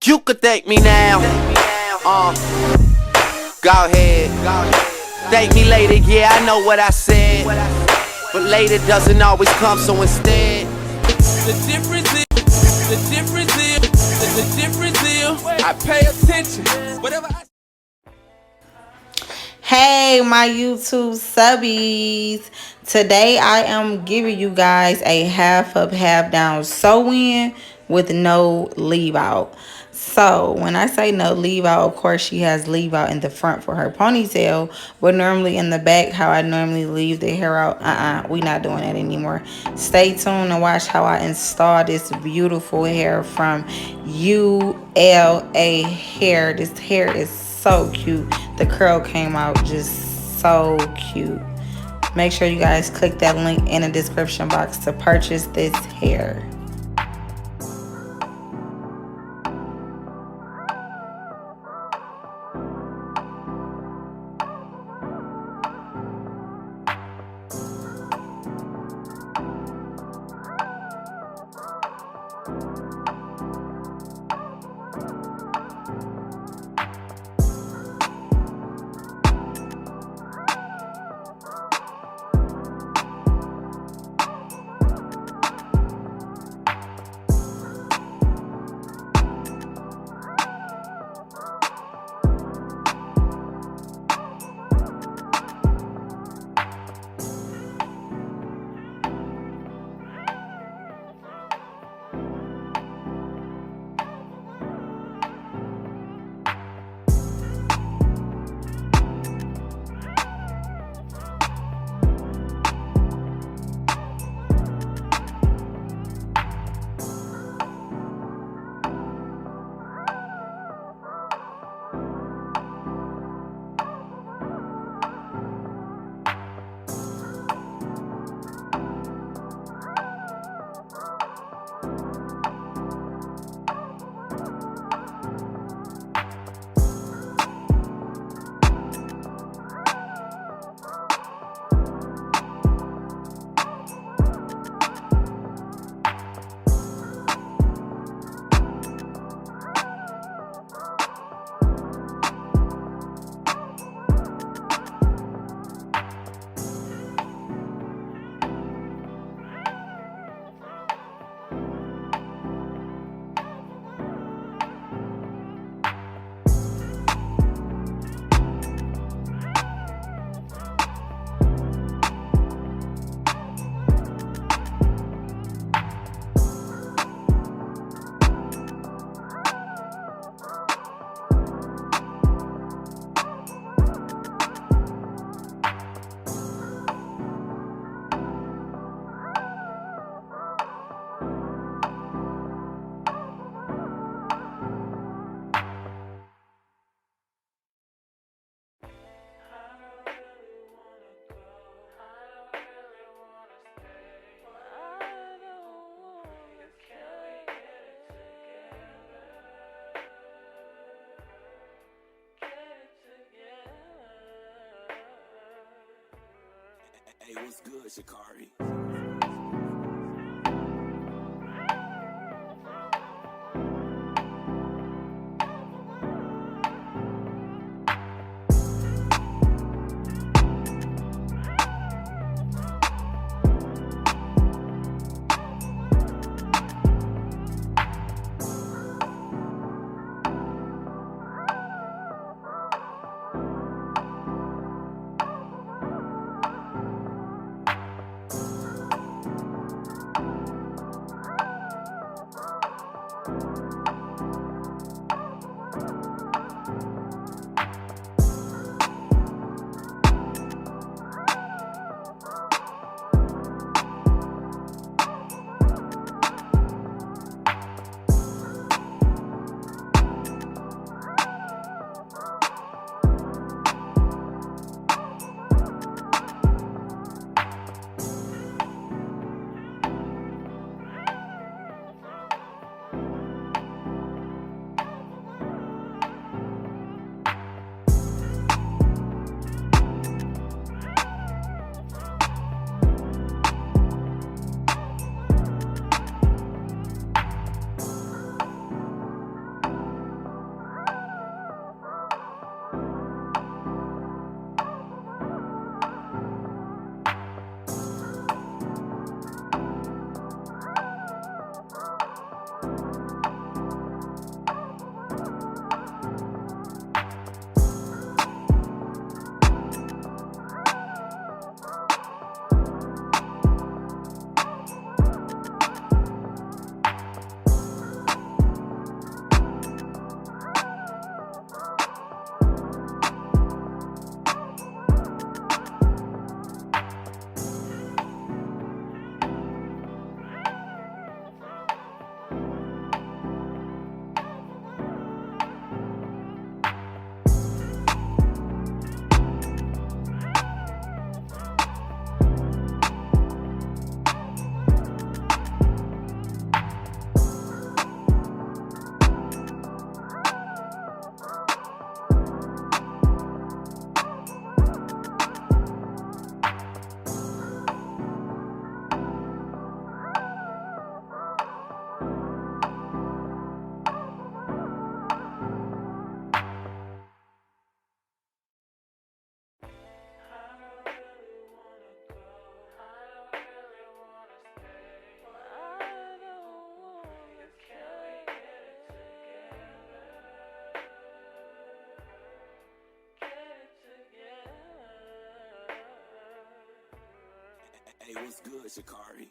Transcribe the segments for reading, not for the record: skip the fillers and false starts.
You could thank me now. Go ahead. Thank me later, yeah, I know what I said. But later doesn't always come, so instead. The difference is, I pay attention. Whatever I. Hey, my YouTube subbies. Today I am giving you guys a half up, half down sew-in with no leave out. So when I say no leave out, of course she has leave out in the front for her ponytail, but normally in the back, how I normally leave the hair out, we not doing that anymore. Stay tuned and watch how I install this beautiful hair from ULA Hair. This hair is so cute. The curl came out just so cute. Make sure you guys click that link in the description box to purchase this hair. Hey, what's good, Shakari? Hey, what's good, Shakari?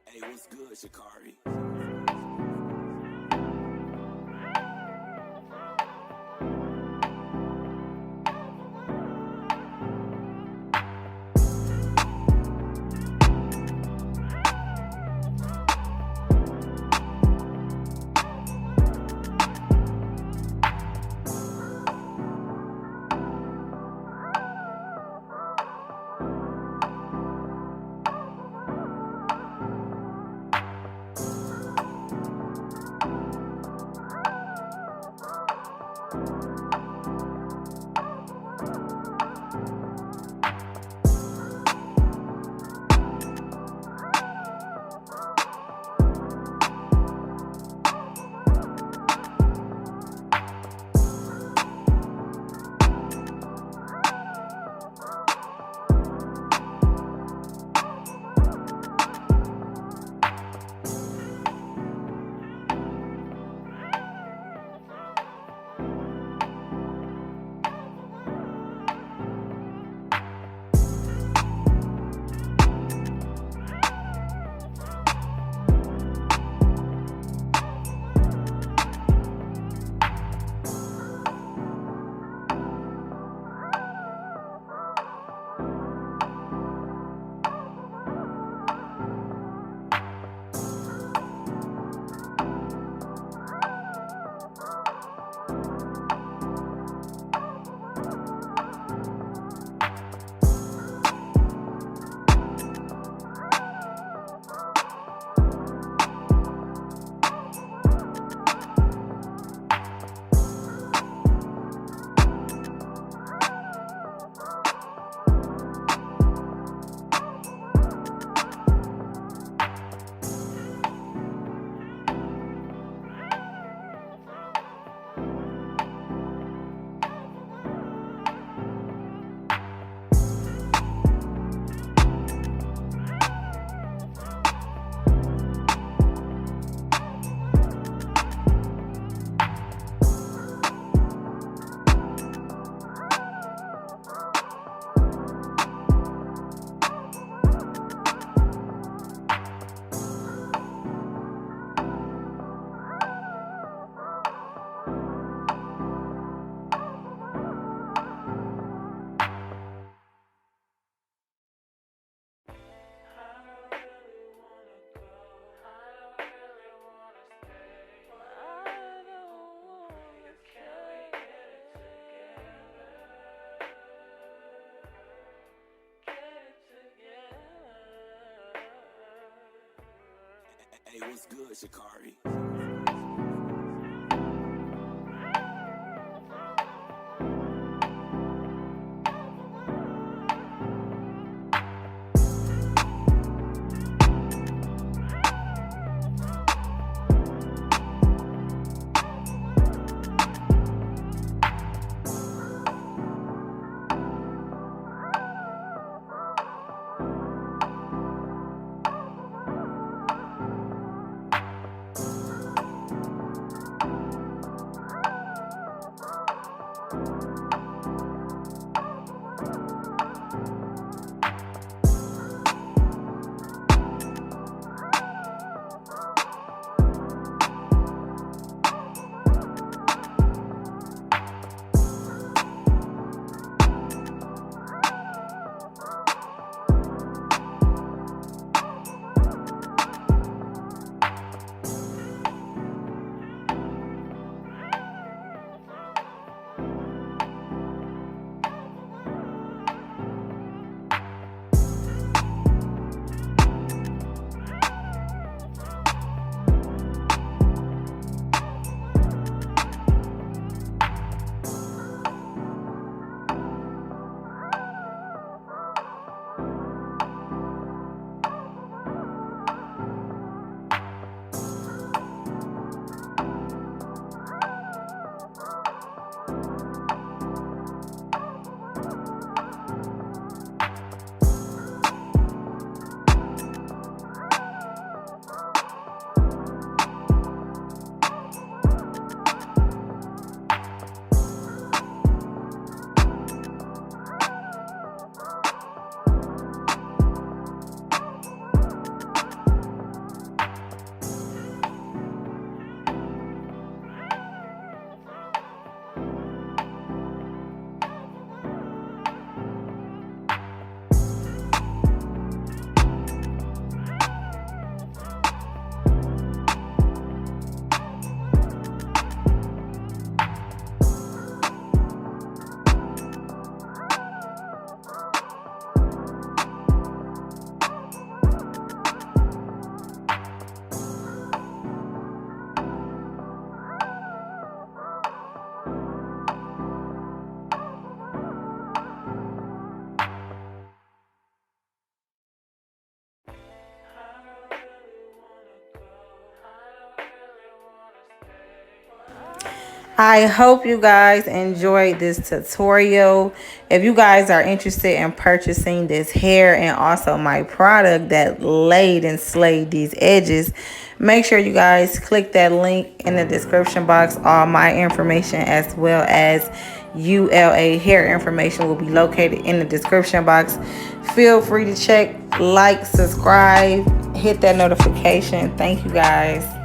Hey, what's good, Shakari? I hope you guys enjoyed this tutorial. If you guys are interested in purchasing this hair and also my product that laid and slayed these edges, make sure you guys click that link in the description box. All my information as well as ULA hair information will be located in the description box. Feel free to check, like, subscribe, hit that notification. Thank you guys.